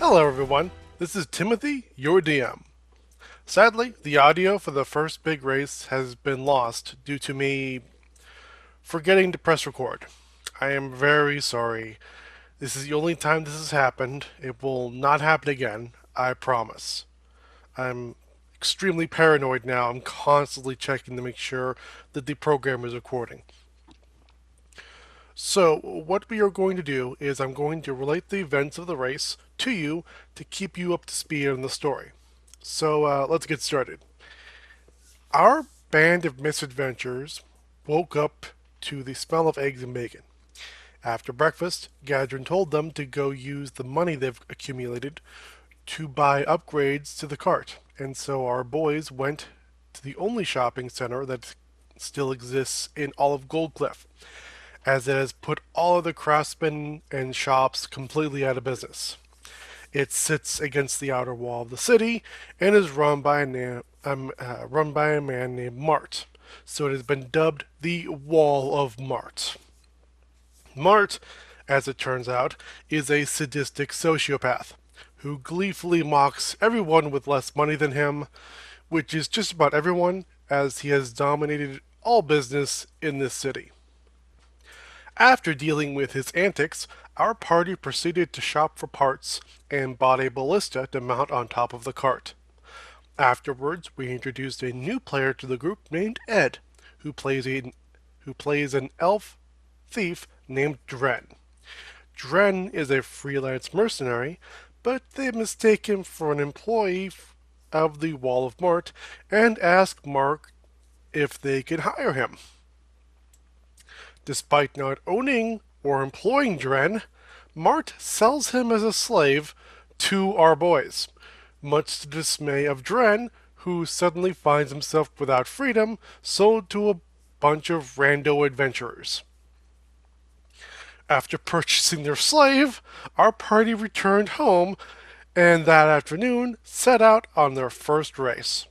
Hello everyone, this is Timothy, your DM. Sadly, the audio for the first big race has been lost due to me forgetting to press record. I am very sorry. This is the only time this has happened. It will not happen again, I promise. I'm extremely paranoid now. I'm constantly checking to make sure that the program is recording. So, what we are going to do is I'm going to relate the events of the race to you to keep you up to speed on the story. So, let's get started. Our band of misadventures woke up to the smell of eggs and bacon. After breakfast, Gadrin told them to go use the money they've accumulated to buy upgrades to the cart, and so our boys went to the only shopping center that still exists in all of Goldcliff, as it has put all of the craftsmen and shops completely out of business. It sits against the outer wall of the city and is run by a man named Mart, so it has been dubbed the Wall of Mart. Mart, as it turns out, is a sadistic sociopath who gleefully mocks everyone with less money than him, which is just about everyone, as he has dominated all business in this city. After dealing with his antics, our party proceeded to shop for parts and bought a ballista to mount on top of the cart. Afterwards, we introduced a new player to the group named Ed, who plays an elf thief named Dren. Dren is a freelance mercenary, but they mistake him for an employee of the Wall of Mart and ask Mark if they can hire him. Despite not owning or employing Dren, Mart sells him as a slave to our boys, much to the dismay of Dren, who suddenly finds himself without freedom, sold to a bunch of rando adventurers. After purchasing their slave, our party returned home and that afternoon set out on their first race.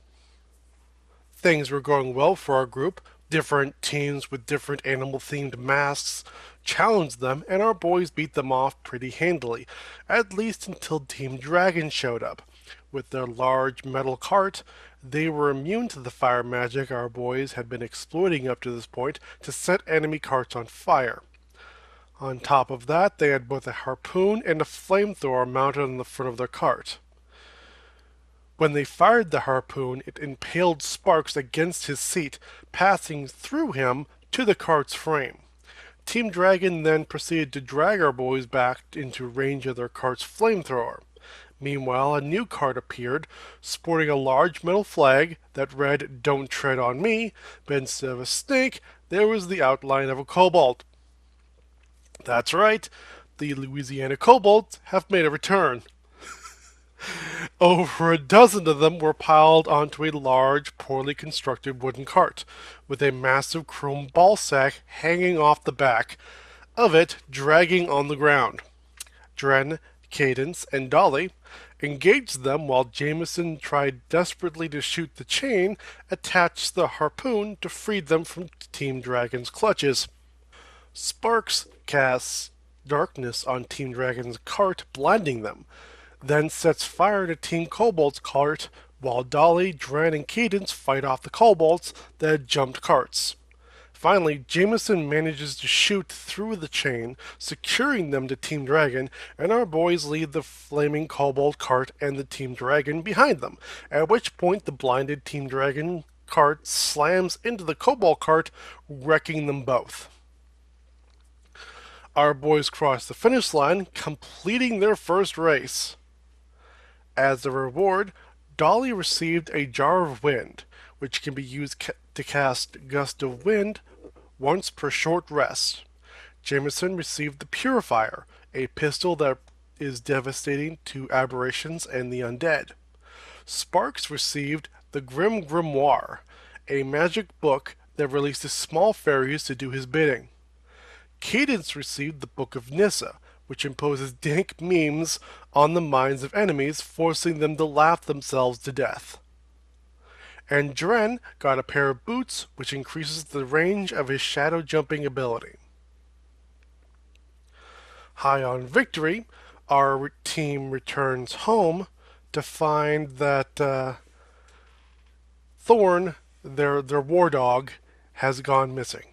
Things were going well for our group. Different teams with different animal-themed masks challenged them, and our boys beat them off pretty handily, at least until Team Dragon showed up. With their large metal cart, they were immune to the fire magic our boys had been exploiting up to this point to set enemy carts on fire. On top of that, they had both a harpoon and a flamethrower mounted on the front of their cart. When they fired the harpoon, it impaled sparks against his seat, passing through him to the cart's frame. Team Dragon then proceeded to drag our boys back into range of their cart's flamethrower. Meanwhile, a new cart appeared, sporting a large metal flag that read, "Don't tread on me," but instead of a snake, there was the outline of a kobold. That's right, the Louisiana kobolds have made a return. Over a dozen of them were piled onto a large, poorly constructed wooden cart, with a massive chrome ball sack hanging off the back of it, dragging on the ground. Dren, Cadence, and Dolly engaged them while Jameson tried desperately to shoot the chain attached to the harpoon to free them from Team Dragon's clutches. Sparks casts darkness on Team Dragon's cart, blinding them, then sets fire to Team Kobold's cart while Dolly, Dren, and Cadence fight off the kobolds that had jumped carts. Finally, Jameson manages to shoot through the chain, securing them to Team Dragon, and our boys lead the flaming kobold cart and the Team Dragon behind them, at which point the blinded Team Dragon cart slams into the kobold cart, wrecking them both. Our boys cross the finish line, completing their first race. As a reward, Dolly received a jar of wind, which can be used to cast Gust of Wind once per short rest. Jameson received the Purifier, a pistol that is devastating to aberrations and the undead. Sparks received the Grim Grimoire, a magic book that releases small fairies to do his bidding. Cadence received the Book of Nissa, which imposes dank memes on the minds of enemies, forcing them to laugh themselves to death. And Dren got a pair of boots, which increases the range of his shadow jumping ability. High on victory, our team returns home to find that Thorn, their war dog, has gone missing.